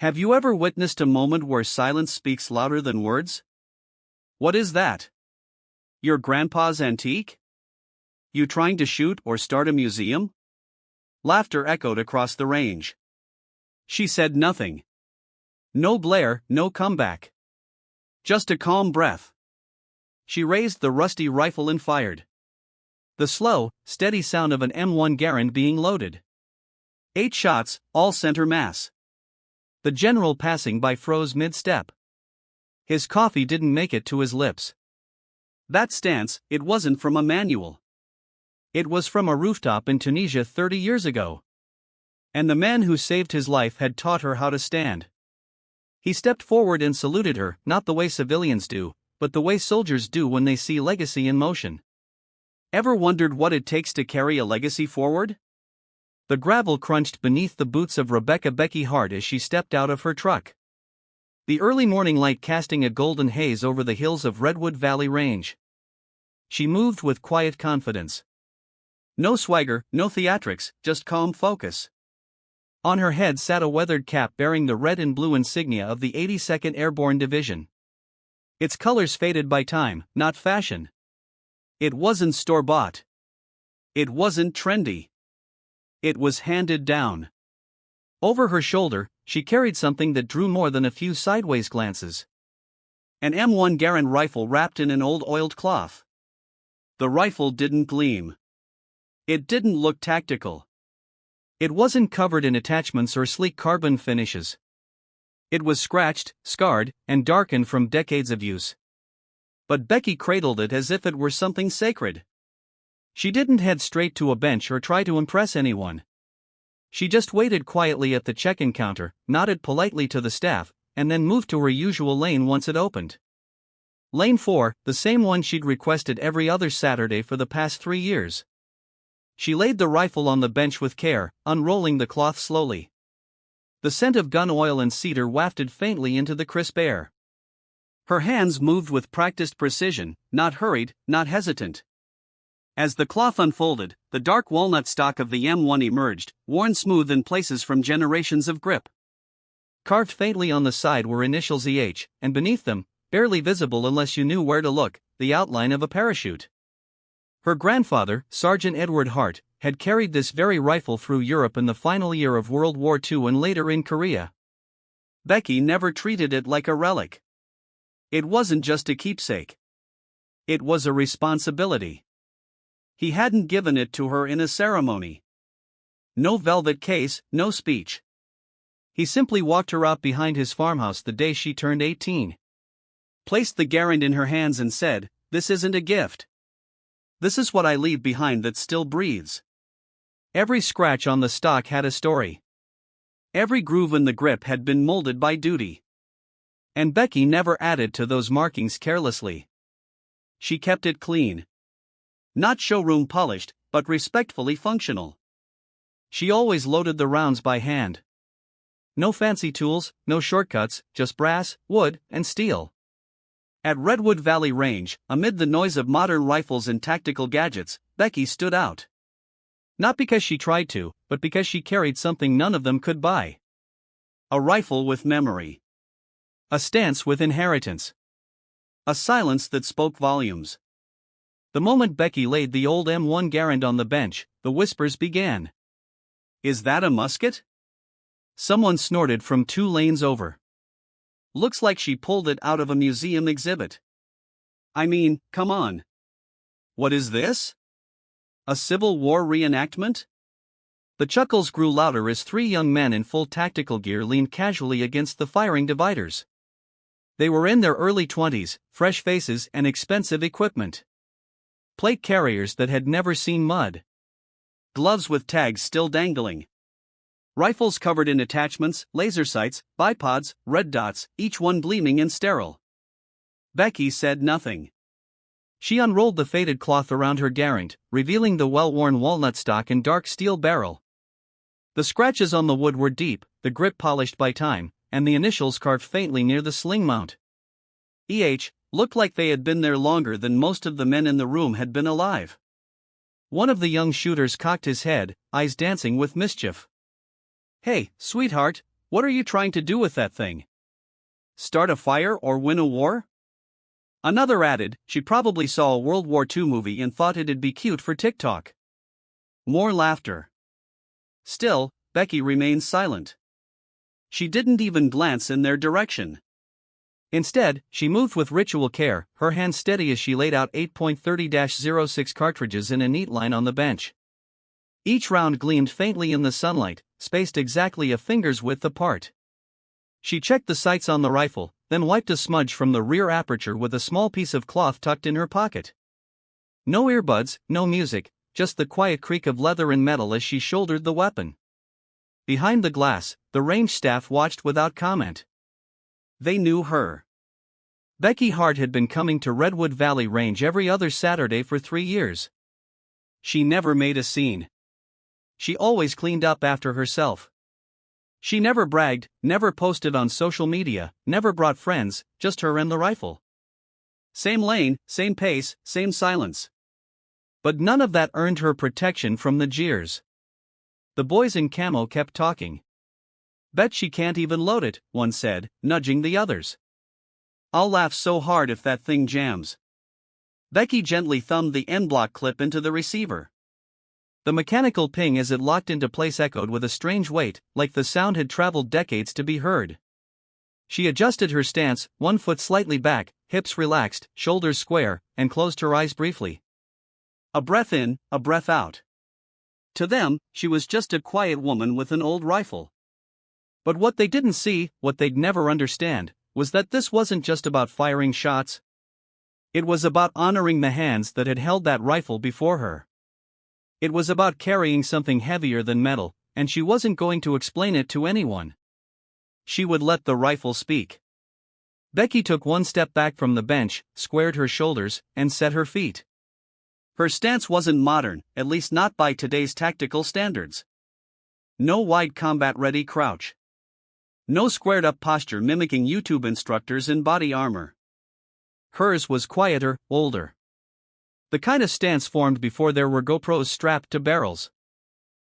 Have you ever witnessed a moment where silence speaks louder than words? What is that? Your grandpa's antique? You trying to shoot or start a museum? Laughter echoed across the range. She said nothing. No glare, no comeback. Just a calm breath. She raised the rusty rifle and fired. The slow, steady sound of an M1 Garand being loaded. 8 shots, all center mass. The general passing by froze mid-step. His coffee didn't make it to his lips. That stance, it wasn't from a manual. It was from a rooftop in Tunisia 30 years ago. And the man who saved his life had taught her how to stand. He stepped forward and saluted her, not the way civilians do, but the way soldiers do when they see legacy in motion. Ever wondered what it takes to carry a legacy forward? The gravel crunched beneath the boots of Rebecca Becky Hart as she stepped out of her truck. The early morning light casting a golden haze over the hills of Redwood Valley Range. She moved with quiet confidence. No swagger, no theatrics, just calm focus. On her head sat a weathered cap bearing the red and blue insignia of the 82nd Airborne Division. Its colors faded by time, not fashion. It wasn't store-bought. It wasn't trendy. It was handed down. Over her shoulder, she carried something that drew more than a few sideways glances. An M1 Garand rifle wrapped in an old oiled cloth. The rifle didn't gleam. It didn't look tactical. It wasn't covered in attachments or sleek carbon finishes. It was scratched, scarred, and darkened from decades of use. But Becky cradled it as if it were something sacred. She didn't head straight to a bench or try to impress anyone. She just waited quietly at the check-in counter, nodded politely to the staff, and then moved to her usual lane once it opened. Lane 4, the same one she'd requested every other Saturday for the past 3 years. She laid the rifle on the bench with care, unrolling the cloth slowly. The scent of gun oil and cedar wafted faintly into the crisp air. Her hands moved with practiced precision, not hurried, not hesitant. As the cloth unfolded, the dark walnut stock of the M1 emerged, worn smooth in places from generations of grip. Carved faintly on the side were initials EH, and beneath them, barely visible unless you knew where to look, the outline of a parachute. Her grandfather, Sergeant Edward Hart, had carried this very rifle through Europe in the final year of World War II and later in Korea. Becky never treated it like a relic. It wasn't just a keepsake. It was a responsibility. He hadn't given it to her in a ceremony. No velvet case, no speech. He simply walked her out behind his farmhouse the day she turned 18. Placed the Garand in her hands and said, "This isn't a gift. This is what I leave behind that still breathes." Every scratch on the stock had a story. Every groove in the grip had been molded by duty. And Becky never added to those markings carelessly. She kept it clean. Not showroom polished, but respectfully functional. She always loaded the rounds by hand. No fancy tools, no shortcuts, just brass, wood, and steel. At Redwood Valley Range, amid the noise of modern rifles and tactical gadgets, Becky stood out. Not because she tried to, but because she carried something none of them could buy. A rifle with memory. A stance with inheritance. A silence that spoke volumes. The moment Becky laid the old M1 Garand on the bench, the whispers began. "Is that a musket?" Someone snorted from 2 lanes over. "Looks like she pulled it out of a museum exhibit." "I mean, come on. What is this? A Civil War reenactment?" The chuckles grew louder as 3 young men in full tactical gear leaned casually against the firing dividers. They were in their early 20s, fresh faces and expensive equipment. Plate carriers that had never seen mud. Gloves with tags still dangling. Rifles covered in attachments, laser sights, bipods, red dots, each one gleaming and sterile. Becky said nothing. She unrolled the faded cloth around her Garand, revealing the well-worn walnut stock and dark steel barrel. The scratches on the wood were deep, the grip polished by time, and the initials carved faintly near the sling mount. EH looked like they had been there longer than most of the men in the room had been alive. One of the young shooters cocked his head, eyes dancing with mischief. "Hey, sweetheart, What are you trying to do with that thing? Start a fire or win a war? Another added, she probably saw a World War II movie and thought it'd be cute for TikTok. More laughter. Still, Becky remained silent. She didn't even glance in their direction. Instead, she moved with ritual care, her hand steady as she laid out 8.30-06 cartridges in a neat line on the bench. Each round gleamed faintly in the sunlight, spaced exactly a finger's width apart. She checked the sights on the rifle, then wiped a smudge from the rear aperture with a small piece of cloth tucked in her pocket. No earbuds, no music, just the quiet creak of leather and metal as she shouldered the weapon. Behind the glass, the range staff watched without comment. They knew her. Becky Hart had been coming to Redwood Valley Range every other Saturday for 3 years. She never made a scene. She always cleaned up after herself. She never bragged, never posted on social media, never brought friends, just her and the rifle. Same lane, same pace, same silence. But none of that earned her protection from the jeers. The boys in camo kept talking. Bet she can't even load it, one said, nudging the others. I'll laugh so hard if that thing jams. Becky gently thumbed the N-block clip into the receiver. The mechanical ping as it locked into place echoed with a strange weight, like the sound had traveled decades to be heard. She adjusted her stance, one foot slightly back, hips relaxed, shoulders square, and closed her eyes briefly. A breath in, a breath out. To them, she was just a quiet woman with an old rifle. But what they didn't see, what they'd never understand, was that this wasn't just about firing shots. It was about honoring the hands that had held that rifle before her. It was about carrying something heavier than metal, and she wasn't going to explain it to anyone. She would let the rifle speak. Becky took one step back from the bench, squared her shoulders, and set her feet. Her stance wasn't modern, at least not by today's tactical standards. No wide combat-ready crouch. No squared-up posture mimicking YouTube instructors in body armor. Hers was quieter, older. The kind of stance formed before there were GoPros strapped to barrels.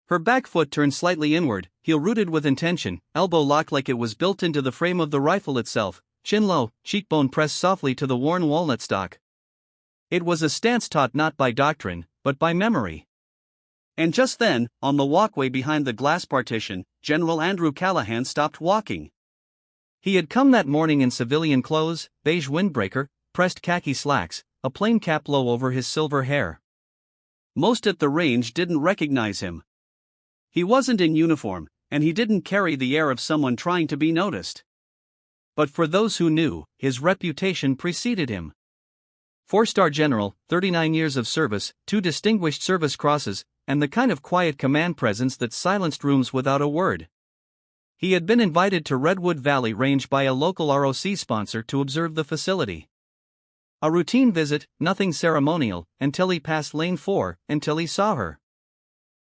Her back foot turned slightly inward, heel rooted with intention, elbow locked like it was built into the frame of the rifle itself, chin low, cheekbone pressed softly to the worn walnut stock. It was a stance taught not by doctrine, but by memory. And just then, on the walkway behind the glass partition, General Andrew Callahan stopped walking. He had come that morning in civilian clothes, beige windbreaker, pressed khaki slacks, a plain cap low over his silver hair. Most at the range didn't recognize him. He wasn't in uniform, and he didn't carry the air of someone trying to be noticed. But for those who knew, his reputation preceded him. 4-star general, 39 years of service, 2 distinguished service crosses, and the kind of quiet command presence that silenced rooms without a word. He had been invited to Redwood Valley Range by a local ROC sponsor to observe the facility. A routine visit, nothing ceremonial, until he passed lane 4, until he saw her.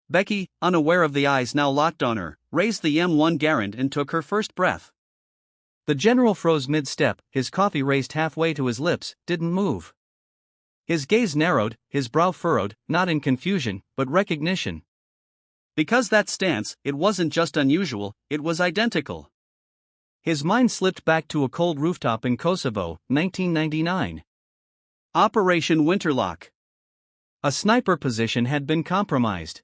Becky, unaware of the eyes now locked on her, raised the M1 Garand and took her first breath. The general froze mid-step, his coffee raised halfway to his lips, didn't move. His gaze narrowed, his brow furrowed, not in confusion, but recognition. Because that stance, it wasn't just unusual, it was identical. His mind slipped back to a cold rooftop in Kosovo, 1999. Operation Winterlock. A sniper position had been compromised.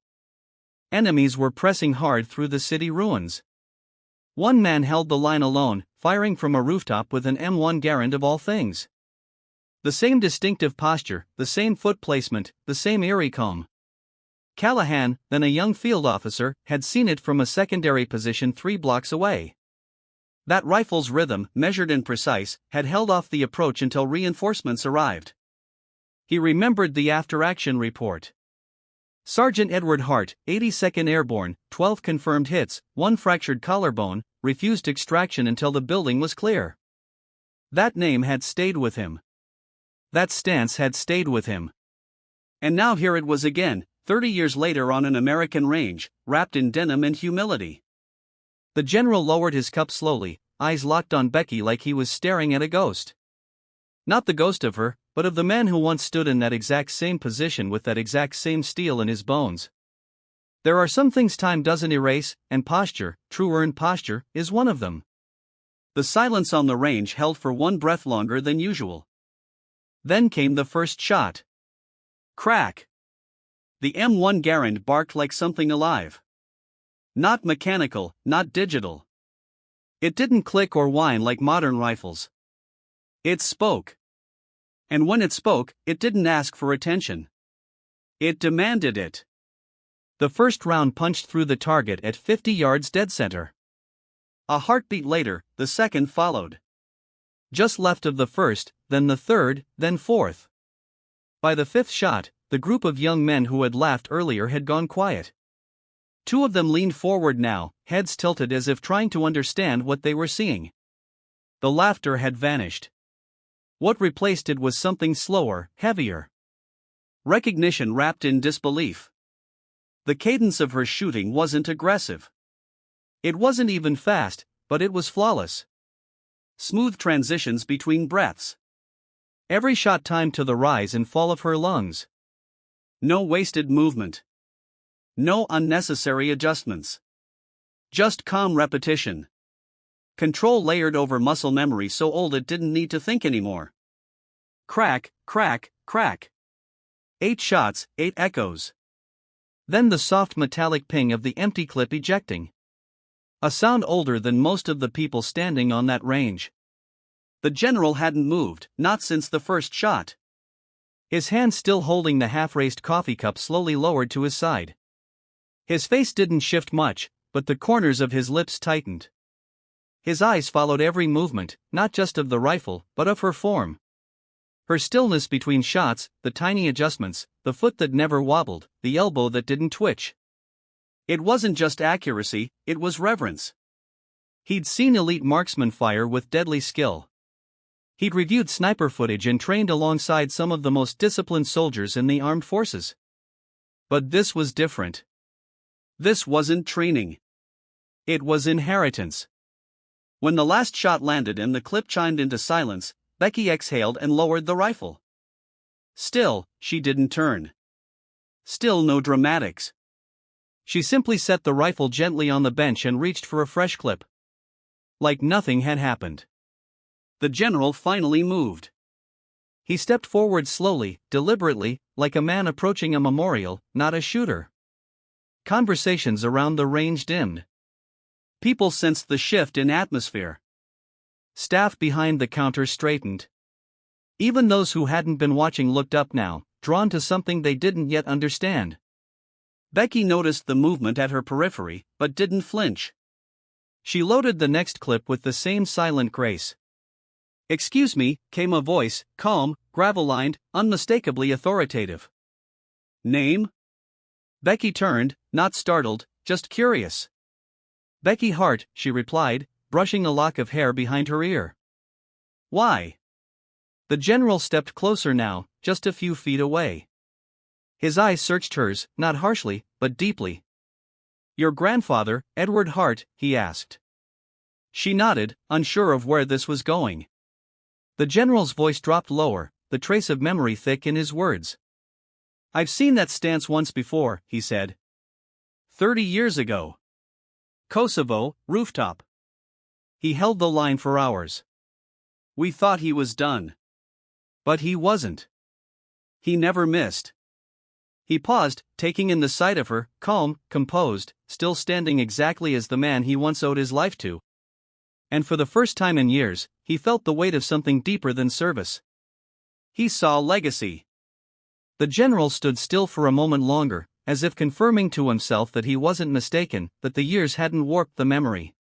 Enemies were pressing hard through the city ruins. One man held the line alone, firing from a rooftop with an M1 Garand of all things. The same distinctive posture, the same foot placement, the same eerie calm. Callahan, then a young field officer, had seen it from a secondary position 3 blocks away. That rifle's rhythm, measured and precise, had held off the approach until reinforcements arrived. He remembered the after-action report. Sergeant Edward Hart, 82nd Airborne, 12 confirmed hits, 1 fractured collarbone, refused extraction until the building was clear. That name had stayed with him. That stance had stayed with him. And now here it was again, 30 years later on an American range, wrapped in denim and humility. The general lowered his cup slowly, eyes locked on Becky like he was staring at a ghost. Not the ghost of her, but of the man who once stood in that exact same position with that exact same steel in his bones. There are some things time doesn't erase, and posture, true earned posture, is one of them. The silence on the range held for one breath longer than usual. Then came the first shot. Crack! The M1 Garand barked like something alive. Not mechanical, not digital. It didn't click or whine like modern rifles. It spoke. And when it spoke, it didn't ask for attention. It demanded it. The first round punched through the target at 50 yards dead center. A heartbeat later, the second followed. Just left of the first, then the third, then fourth. By the fifth shot, the group of young men who had laughed earlier had gone quiet. Two of them leaned forward now, heads tilted as if trying to understand what they were seeing. The laughter had vanished. What replaced it was something slower, heavier. Recognition wrapped in disbelief. The cadence of her shooting wasn't aggressive. It wasn't even fast, but it was flawless. Smooth transitions between breaths. Every shot timed to the rise and fall of her lungs. No wasted movement. No unnecessary adjustments. Just calm repetition. Control layered over muscle memory so old it didn't need to think anymore. Crack, crack, crack. 8 shots, 8 echoes. Then the soft metallic ping of the empty clip ejecting. A sound older than most of the people standing on that range. The general hadn't moved, not since the first shot. His hand still holding the half-raised coffee cup slowly lowered to his side. His face didn't shift much, but the corners of his lips tightened. His eyes followed every movement, not just of the rifle, but of her form. Her stillness between shots, the tiny adjustments, the foot that never wobbled, the elbow that didn't twitch. It wasn't just accuracy, it was reverence. He'd seen elite marksmen fire with deadly skill. He'd reviewed sniper footage and trained alongside some of the most disciplined soldiers in the armed forces. But this was different. This wasn't training. It was inheritance. When the last shot landed and the clip chimed into silence, Becky exhaled and lowered the rifle. Still, she didn't turn. Still no dramatics. She simply set the rifle gently on the bench and reached for a fresh clip. Like nothing had happened. The general finally moved. He stepped forward slowly, deliberately, like a man approaching a memorial, not a shooter. Conversations around the range dimmed. People sensed the shift in atmosphere. Staff behind the counter straightened. Even those who hadn't been watching looked up now, drawn to something they didn't yet understand. Becky noticed the movement at her periphery, but didn't flinch. She loaded the next clip with the same silent grace. "Excuse me," came a voice, calm, gravel-lined, unmistakably authoritative. "Name?" Becky turned, not startled, just curious. "Becky Hart," she replied, brushing a lock of hair behind her ear. "Why?" The general stepped closer now, just a few feet away. His eyes searched hers, not harshly, but deeply. "Your grandfather, Edward Hart?" he asked. She nodded, unsure of where this was going. The general's voice dropped lower, the trace of memory thick in his words. "I've seen that stance once before," he said. 30 years ago. Kosovo, rooftop. He held the line for hours. We thought he was done. But he wasn't. He never missed. He paused, taking in the sight of her, calm, composed, still standing exactly as the man he once owed his life to. And for the first time in years, he felt the weight of something deeper than service. He saw legacy. The general stood still for a moment longer, as if confirming to himself that he wasn't mistaken, that the years hadn't warped the memory.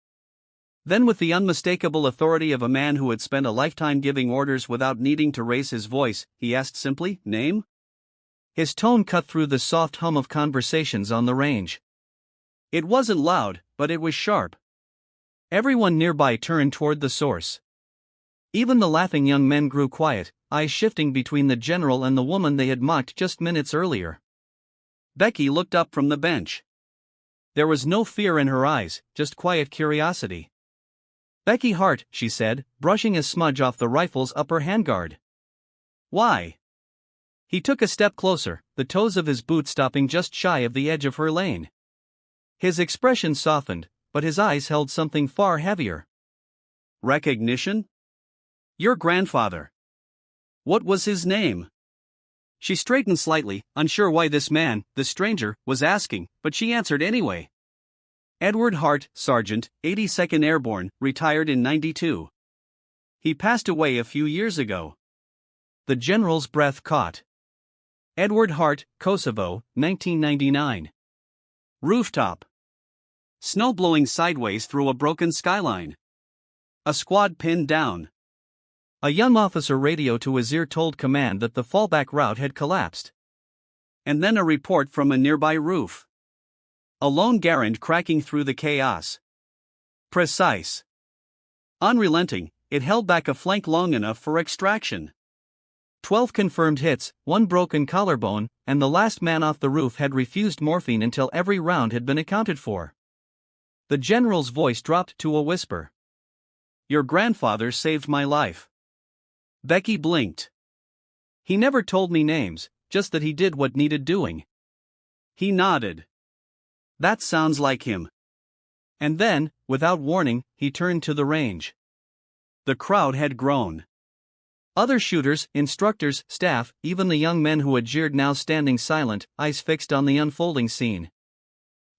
Then, with the unmistakable authority of a man who had spent a lifetime giving orders without needing to raise his voice, he asked simply, "Name?" His tone cut through the soft hum of conversations on the range. It wasn't loud, but it was sharp. Everyone nearby turned toward the source. Even the laughing young men grew quiet, eyes shifting between the general and the woman they had mocked just minutes earlier. Becky looked up from the bench. There was no fear in her eyes, just quiet curiosity. "Becky Hart," she said, brushing a smudge off the rifle's upper handguard. "Why?" He took a step closer, the toes of his boot stopping just shy of the edge of her lane. His expression softened, but his eyes held something far heavier. Recognition? Your grandfather. What was his name? She straightened slightly, unsure why this man, the stranger, was asking, but she answered anyway. Edward Hart, Sergeant, 82nd Airborne, retired in '92. He passed away a few years ago. The general's breath caught. Edward Hart, Kosovo, 1999. Rooftop. Snow blowing sideways through a broken skyline. A squad pinned down. A young officer radioed to his ear told command that the fallback route had collapsed. And then a report from a nearby roof. A lone Garand cracking through the chaos. Precise. Unrelenting, it held back a flank long enough for extraction. 12 confirmed hits, 1 broken collarbone, and the last man off the roof had refused morphine until every round had been accounted for. The general's voice dropped to a whisper. Your grandfather saved my life. Becky blinked. He never told me names, just that he did what needed doing. He nodded. That sounds like him. And then, without warning, he turned to the range. The crowd had grown. Other shooters, instructors, staff, even the young men who had jeered now standing silent, eyes fixed on the unfolding scene.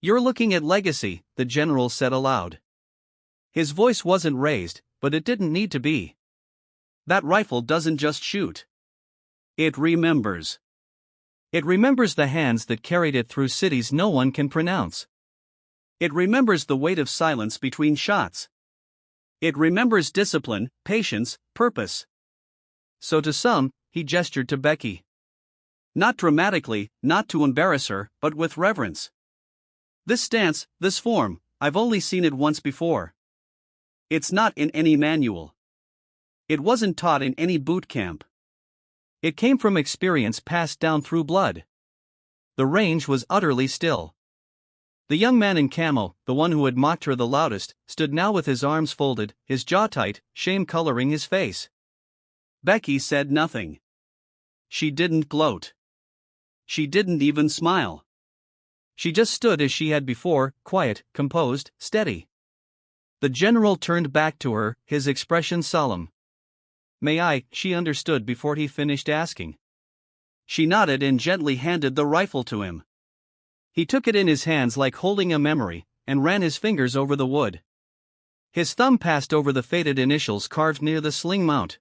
You're looking at legacy, the general said aloud. His voice wasn't raised, but it didn't need to be. That rifle doesn't just shoot. It remembers. It remembers the hands that carried it through cities no one can pronounce. It remembers the weight of silence between shots. It remembers discipline, patience, purpose. So to some, he gestured to Becky. Not dramatically, not to embarrass her, but with reverence. This stance, this form, I've only seen it once before. It's not in any manual. It wasn't taught in any boot camp. It came from experience passed down through blood. The range was utterly still. The young man in camo, the one who had mocked her the loudest, stood now with his arms folded, his jaw tight, shame coloring his face. Becky said nothing. She didn't gloat. She didn't even smile. She just stood as she had before, quiet, composed, steady. The general turned back to her, his expression solemn. May I? She understood before he finished asking. She nodded and gently handed the rifle to him. He took it in his hands like holding a memory, and ran his fingers over the wood. His thumb passed over the faded initials carved near the sling mount.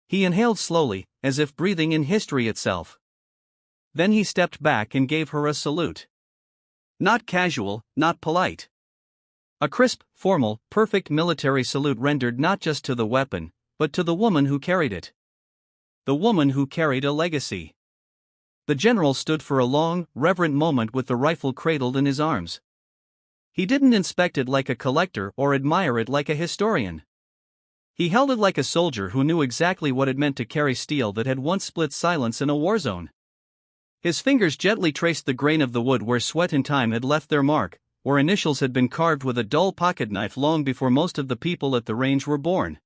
He inhaled slowly, as if breathing in history itself. Then he stepped back and gave her a salute. Not casual, not polite. A crisp, formal, perfect military salute rendered not just to the weapon, but to the woman who carried it. The woman who carried a legacy. The general stood for a long, reverent moment with the rifle cradled in his arms. He didn't inspect it like a collector or admire it like a historian. He held it like a soldier who knew exactly what it meant to carry steel that had once split silence in a war zone. His fingers gently traced the grain of the wood where sweat and time had left their mark, where initials had been carved with a dull pocketknife long before most of the people at the range were born.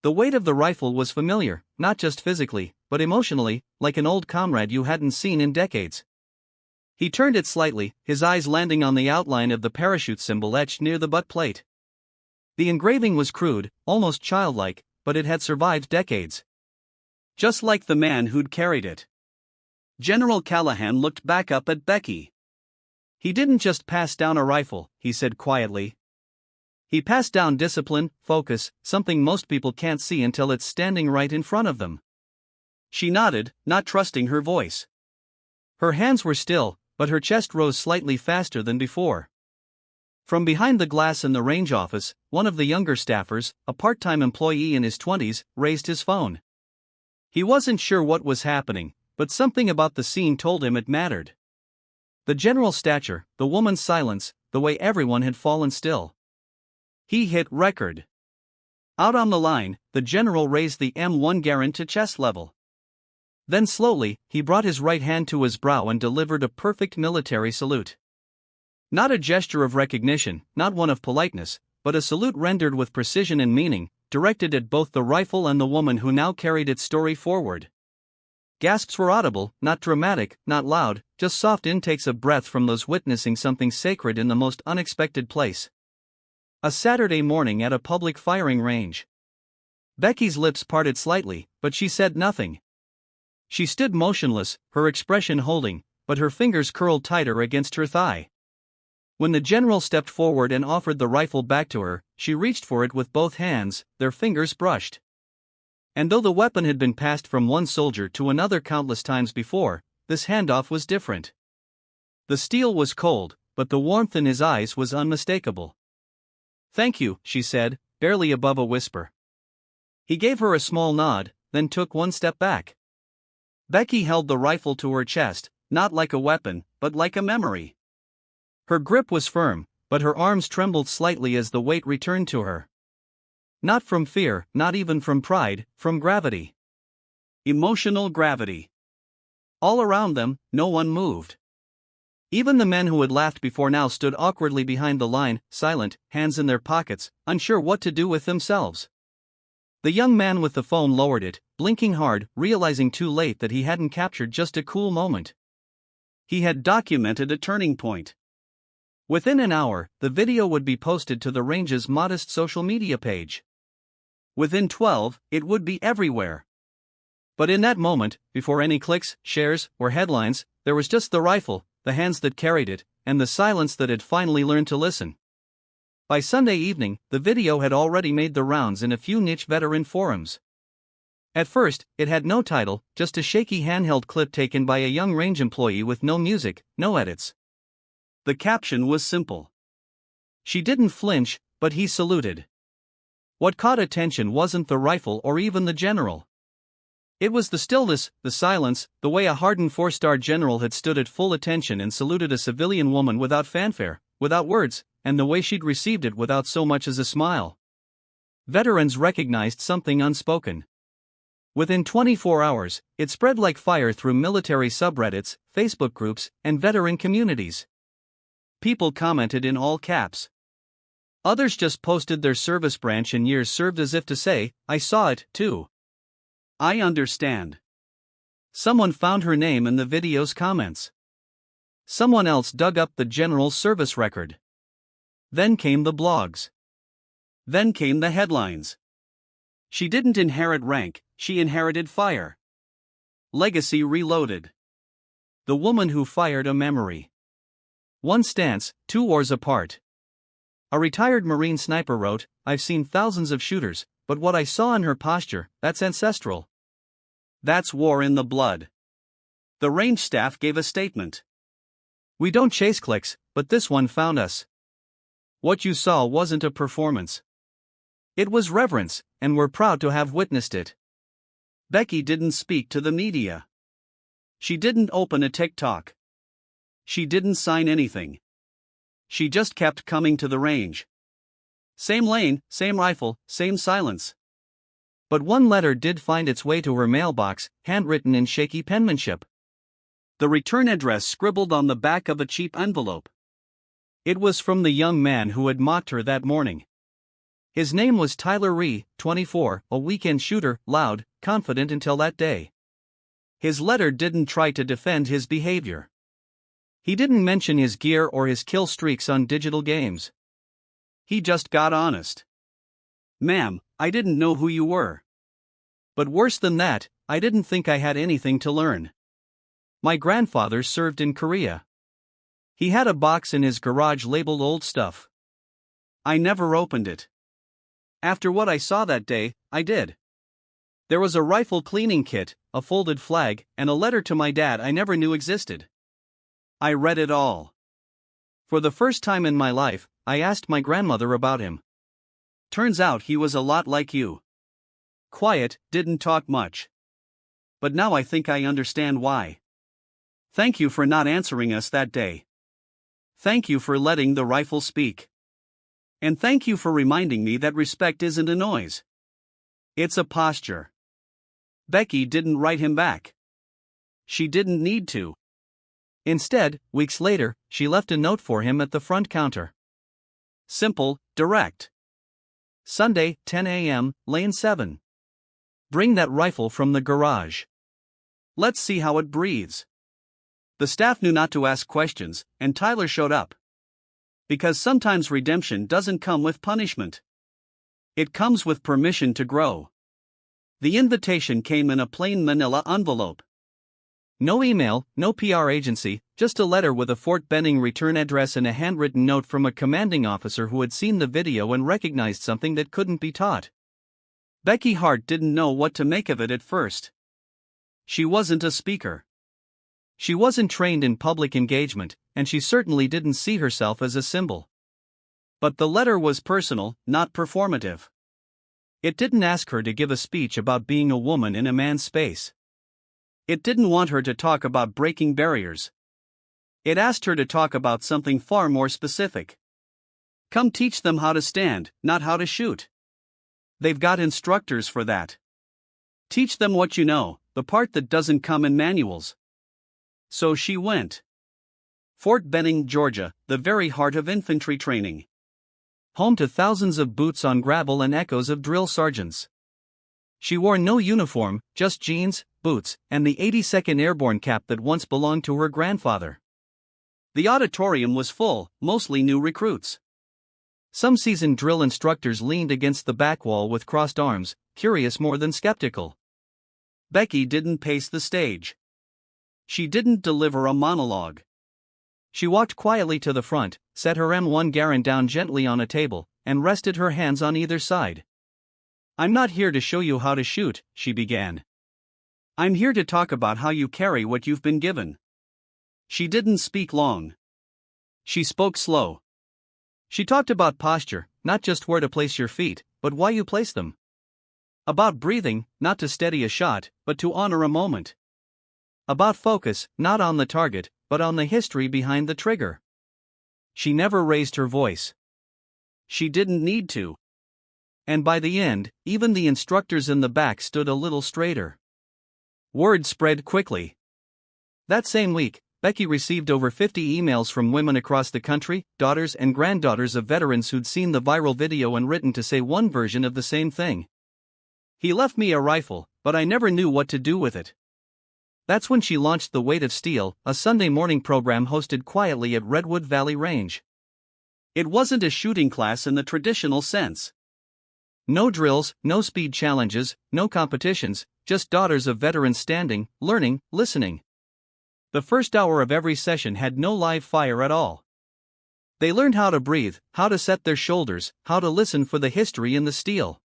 The weight of the rifle was familiar, not just physically, but emotionally, like an old comrade you hadn't seen in decades. He turned it slightly, his eyes landing on the outline of the parachute symbol etched near the butt plate. The engraving was crude, almost childlike, but it had survived decades. Just like the man who'd carried it. General Callahan looked back up at Becky. He didn't just pass down a rifle, he said quietly. He passed down discipline, focus, something most people can't see until it's standing right in front of them. She nodded, not trusting her voice. Her hands were still, but her chest rose slightly faster than before. From behind the glass in the range office, one of the younger staffers, a part-time employee in his 20s, raised his phone. He wasn't sure what was happening, but something about the scene told him it mattered. The general's stature, the woman's silence, the way everyone had fallen still. He hit record. Out on the line, the general raised the M1 Garand to chest level. Then slowly, he brought his right hand to his brow and delivered a perfect military salute. Not a gesture of recognition, not one of politeness, but a salute rendered with precision and meaning, directed at both the rifle and the woman who now carried its story forward. Gasps were audible, not dramatic, not loud, just soft intakes of breath from those witnessing something sacred in the most unexpected place. A Saturday morning at a public firing range. Becky's lips parted slightly, but she said nothing. She stood motionless, her expression holding, but her fingers curled tighter against her thigh. When the general stepped forward and offered the rifle back to her, she reached for it with both hands, their fingers brushed. And though the weapon had been passed from one soldier to another countless times before, this handoff was different. The steel was cold, but the warmth in his eyes was unmistakable. "Thank you," she said, barely above a whisper. He gave her a small nod, then took one step back. Becky held the rifle to her chest, not like a weapon, but like a memory. Her grip was firm, but her arms trembled slightly as the weight returned to her. Not from fear, not even from pride, from gravity. Emotional gravity. All around them, no one moved. Even the men who had laughed before now stood awkwardly behind the line, silent, hands in their pockets, unsure what to do with themselves. The young man with the phone lowered it, blinking hard, realizing too late that he hadn't captured just a cool moment. He had documented a turning point. Within an hour, the video would be posted to the range's modest social media page. Within 12, it would be everywhere. But in that moment, before any clicks, shares, or headlines, there was just the rifle, the hands that carried it, and the silence that had finally learned to listen. By Sunday evening, the video had already made the rounds in a few niche veteran forums. At first, it had no title, just a shaky handheld clip taken by a young range employee with no music, no edits. The caption was simple. "She didn't flinch, but he saluted." What caught attention wasn't the rifle or even the general. It was the stillness, the silence, the way a hardened four-star general had stood at full attention and saluted a civilian woman without fanfare, without words, and the way she'd received it without so much as a smile. Veterans recognized something unspoken. Within 24 hours, it spread like fire through military subreddits, Facebook groups, and veteran communities. People commented in all caps. Others just posted their service branch and years served as if to say, "I saw it, too. I understand." Someone found her name in the video's comments. Someone else dug up the general's service record. Then came the blogs. Then came the headlines. "She didn't inherit rank, she inherited fire. Legacy reloaded. The woman who fired a memory. One stance, 2 wars apart." A retired Marine sniper wrote, "I've seen thousands of shooters, but what I saw in her posture, that's ancestral. That's war in the blood." The range staff gave a statement. "We don't chase clicks, but this one found us. What you saw wasn't a performance. It was reverence, and we're proud to have witnessed it." Becky didn't speak to the media. She didn't open a TikTok. She didn't sign anything. She just kept coming to the range. Same lane, same rifle, same silence. But one letter did find its way to her mailbox, handwritten in shaky penmanship. The return address scribbled on the back of a cheap envelope. It was from the young man who had mocked her that morning. His name was Tyler Ree, 24, a weekend shooter, loud, confident until that day. His letter didn't try to defend his behavior. He didn't mention his gear or his kill streaks on digital games. He just got honest. "Ma'am, I didn't know who you were. But worse than that, I didn't think I had anything to learn. My grandfather served in Korea. He had a box in his garage labeled old stuff. I never opened it. After what I saw that day, I did. There was a rifle cleaning kit, a folded flag, and a letter to my dad I never knew existed. I read it all. For the first time in my life, I asked my grandmother about him. Turns out he was a lot like you. Quiet, didn't talk much. But now I think I understand why. Thank you for not answering us that day. Thank you for letting the rifle speak. And thank you for reminding me that respect isn't a noise. It's a posture." Becky didn't write him back. She didn't need to. Instead, weeks later, she left a note for him at the front counter. Simple, direct. Sunday, 10 a.m., Lane 7. Bring that rifle from the garage. Let's see how it breathes. The staff knew not to ask questions, and Tyler showed up. Because sometimes redemption doesn't come with punishment. It comes with permission to grow. The invitation came in a plain manila envelope. No email, no PR agency, just a letter with a Fort Benning return address and a handwritten note from a commanding officer who had seen the video and recognized something that couldn't be taught. Becky Hart didn't know what to make of it at first. She wasn't a speaker. She wasn't trained in public engagement, and she certainly didn't see herself as a symbol. But the letter was personal, not performative. It didn't ask her to give a speech about being a woman in a man's space. It didn't want her to talk about breaking barriers. It asked her to talk about something far more specific. Come teach them how to stand, not how to shoot. They've got instructors for that. Teach them what you know, the part that doesn't come in manuals. So she went. Fort Benning, Georgia, the very heart of infantry training. Home to thousands of boots on gravel and echoes of drill sergeants. She wore no uniform, just jeans, boots, and the 82nd Airborne cap that once belonged to her grandfather. The auditorium was full, mostly new recruits. Some seasoned drill instructors leaned against the back wall with crossed arms, curious more than skeptical. Becky didn't pace the stage. She didn't deliver a monologue. She walked quietly to the front, set her M1 Garand down gently on a table, and rested her hands on either side. I'm not here to show you how to shoot, she began. I'm here to talk about how you carry what you've been given. She didn't speak long. She spoke slow. She talked about posture, not just where to place your feet, but why you place them. About breathing, not to steady a shot, but to honor a moment. About focus, not on the target, but on the history behind the trigger. She never raised her voice. She didn't need to. And by the end, even the instructors in the back stood a little straighter. Word spread quickly. That same week, Becky received over 50 emails from women across the country, daughters and granddaughters of veterans who'd seen the viral video and written to say one version of the same thing. He left me a rifle, but I never knew what to do with it. That's when she launched The Weight of Steel, a Sunday morning program hosted quietly at Redwood Valley Range. It wasn't a shooting class in the traditional sense. No drills, no speed challenges, no competitions, just daughters of veterans standing, learning, listening. The first hour of every session had no live fire at all. They learned how to breathe, how to set their shoulders, how to listen for the history in the steel.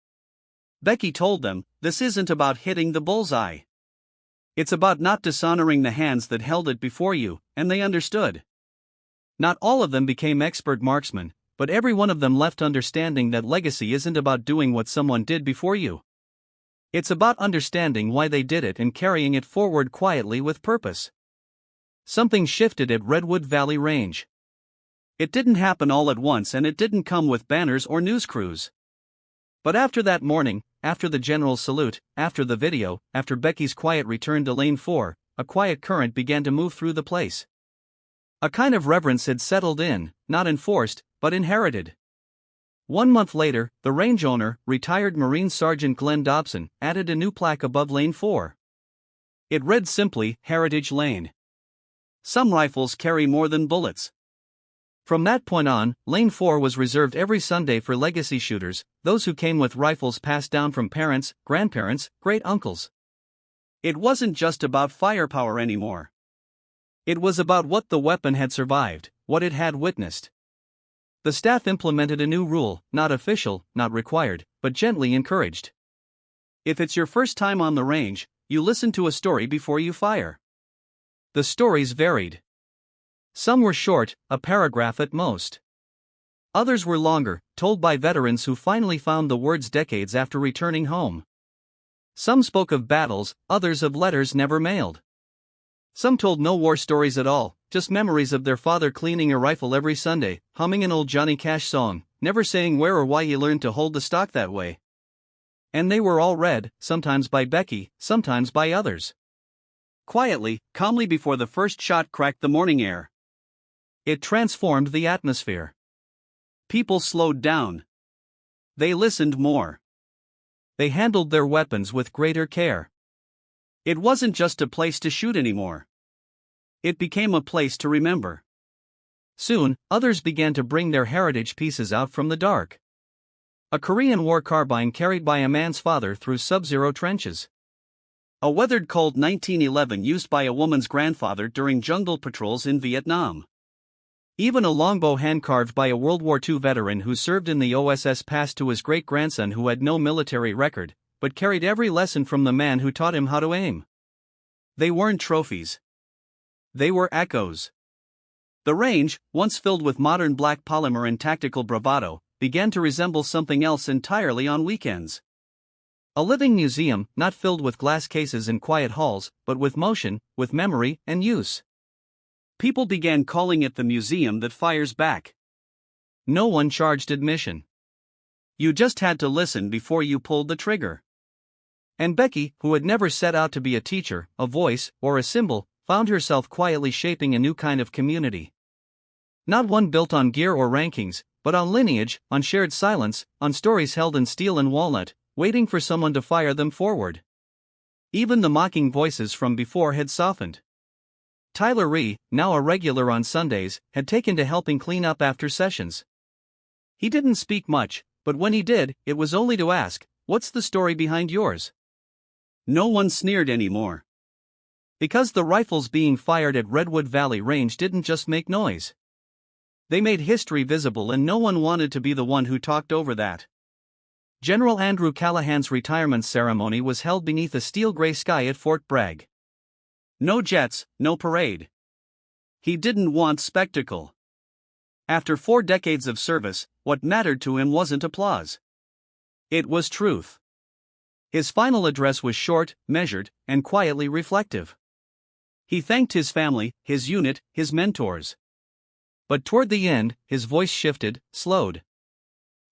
Becky told them, this isn't about hitting the bullseye. It's about not dishonoring the hands that held it before you, and they understood. Not all of them became expert marksmen, but every one of them left understanding that legacy isn't about doing what someone did before you. It's about understanding why they did it and carrying it forward quietly with purpose. Something shifted at Redwood Valley Range. It didn't happen all at once and it didn't come with banners or news crews. But after that morning, after the general's salute, after the video, after Becky's quiet return to Lane 4, a quiet current began to move through the place. A kind of reverence had settled in, not enforced, but inherited. 1 month later, the range owner, retired Marine Sergeant Glenn Dobson, added a new plaque above Lane 4. It read simply, Heritage Lane. Some rifles carry more than bullets. From that point on, Lane 4 was reserved every Sunday for legacy shooters, those who came with rifles passed down from parents, grandparents, great-uncles. It wasn't just about firepower anymore. It was about what the weapon had survived, what it had witnessed. The staff implemented a new rule, not official, not required, but gently encouraged. If it's your first time on the range, you listen to a story before you fire. The stories varied. Some were short, a paragraph at most. Others were longer, told by veterans who finally found the words decades after returning home. Some spoke of battles, others of letters never mailed. Some told no war stories at all, just memories of their father cleaning a rifle every Sunday, humming an old Johnny Cash song, never saying where or why he learned to hold the stock that way. And they were all read, sometimes by Becky, sometimes by others. Quietly, calmly before the first shot cracked the morning air. It transformed the atmosphere. People slowed down. They listened more. They handled their weapons with greater care. It wasn't just a place to shoot anymore. It became a place to remember. Soon, others began to bring their heritage pieces out from the dark. A Korean War carbine carried by a man's father through sub-zero trenches. A weathered Colt 1911 used by a woman's grandfather during jungle patrols in Vietnam. Even a longbow hand-carved by a World War II veteran who served in the OSS passed to his great-grandson who had no military record, but carried every lesson from the man who taught him how to aim. They weren't trophies. They were echoes. The range, once filled with modern black polymer and tactical bravado, began to resemble something else entirely on weekends. A living museum, not filled with glass cases and quiet halls, but with motion, with memory, and use. People began calling it the museum that fires back. No one charged admission. You just had to listen before you pulled the trigger. And Becky, who had never set out to be a teacher, a voice, or a symbol, found herself quietly shaping a new kind of community. Not one built on gear or rankings, but on lineage, on shared silence, on stories held in steel and walnut, waiting for someone to fire them forward. Even the mocking voices from before had softened. Tyler Ree, now a regular on Sundays, had taken to helping clean up after sessions. He didn't speak much, but when he did, it was only to ask, "What's the story behind yours?" No one sneered anymore. Because the rifles being fired at Redwood Valley Range didn't just make noise. They made history visible, and no one wanted to be the one who talked over that. General Andrew Callahan's retirement ceremony was held beneath a steel-gray sky at Fort Bragg. No jets, no parade. He didn't want spectacle. After 4 decades of service, what mattered to him wasn't applause. It was truth. His final address was short, measured, and quietly reflective. He thanked his family, his unit, his mentors. But toward the end, his voice shifted, slowed.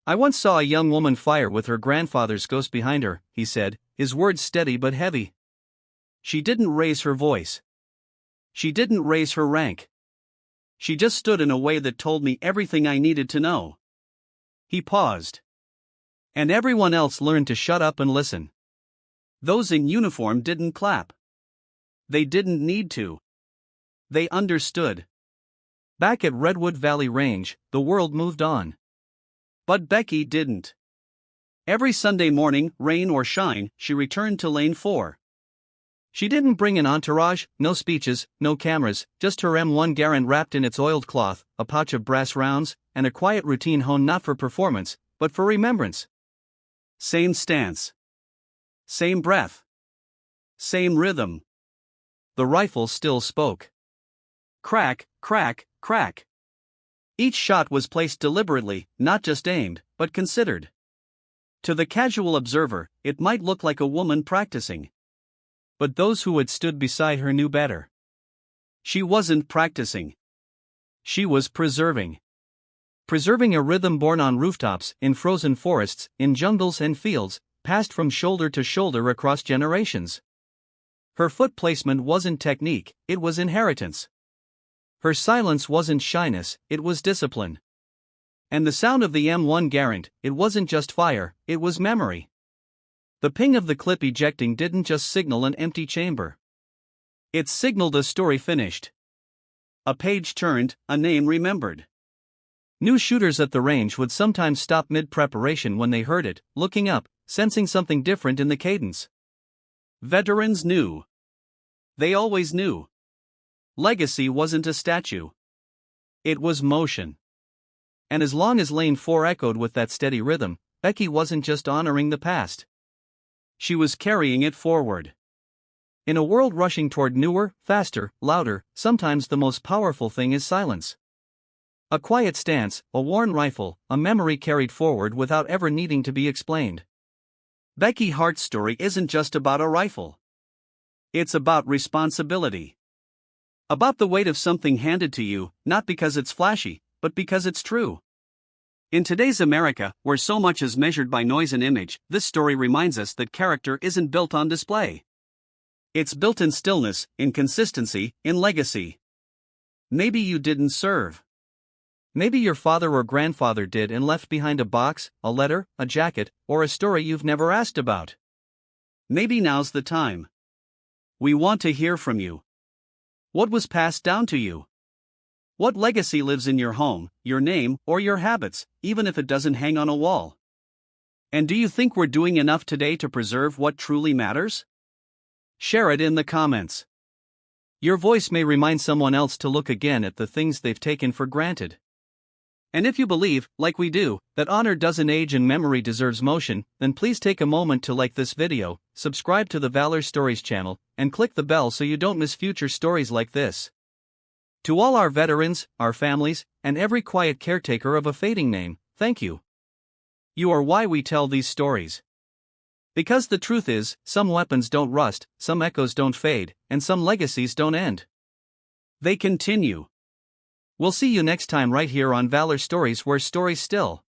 "I once saw a young woman fire with her grandfather's ghost behind her," he said, his words steady but heavy. "She didn't raise her voice. She didn't raise her rank. She just stood in a way that told me everything I needed to know." He paused. And everyone else learned to shut up and listen. Those in uniform didn't clap. They didn't need to. They understood. Back at Redwood Valley Range, the world moved on. But Becky didn't. Every Sunday morning, rain or shine, she returned to Lane 4. She didn't bring an entourage, no speeches, no cameras, just her M1 Garand wrapped in its oiled cloth, a pouch of brass rounds, and a quiet routine honed not for performance, but for remembrance. Same stance. Same breath. Same rhythm. The rifle still spoke. Crack, crack, crack. Each shot was placed deliberately, not just aimed, but considered. To the casual observer, it might look like a woman practicing. But those who had stood beside her knew better. She wasn't practicing. She was preserving. Preserving a rhythm born on rooftops, in frozen forests, in jungles and fields, passed from shoulder to shoulder across generations. Her foot placement wasn't technique, it was inheritance. Her silence wasn't shyness, it was discipline. And the sound of the M1 Garand, it wasn't just fire, it was memory. The ping of the clip ejecting didn't just signal an empty chamber. It signaled a story finished. A page turned, a name remembered. New shooters at the range would sometimes stop mid-preparation when they heard it, looking up, sensing something different in the cadence. Veterans knew. They always knew. Legacy wasn't a statue. It was motion. And as long as Lane 4 echoed with that steady rhythm, Becky wasn't just honoring the past. She was carrying it forward. In a world rushing toward newer, faster, louder, sometimes the most powerful thing is silence. A quiet stance, a worn rifle, a memory carried forward without ever needing to be explained. Becky Hart's story isn't just about a rifle. It's about responsibility. About the weight of something handed to you, not because it's flashy, but because it's true. In today's America, where so much is measured by noise and image, this story reminds us that character isn't built on display. It's built in stillness, in consistency, in legacy. Maybe you didn't serve. Maybe your father or grandfather did and left behind a box, a letter, a jacket, or a story you've never asked about. Maybe now's the time. We want to hear from you. What was passed down to you? What legacy lives in your home, your name, or your habits, even if it doesn't hang on a wall? And do you think we're doing enough today to preserve what truly matters? Share it in the comments. Your voice may remind someone else to look again at the things they've taken for granted. And if you believe, like we do, that honor doesn't age and memory deserves motion, then please take a moment to like this video, subscribe to the Valor Stories channel, and click the bell so you don't miss future stories like this. To all our veterans, our families, and every quiet caretaker of a fading name, thank you. You are why we tell these stories. Because the truth is, some weapons don't rust, some echoes don't fade, and some legacies don't end. They continue. We'll see you next time right here on Valor Stories, where stories still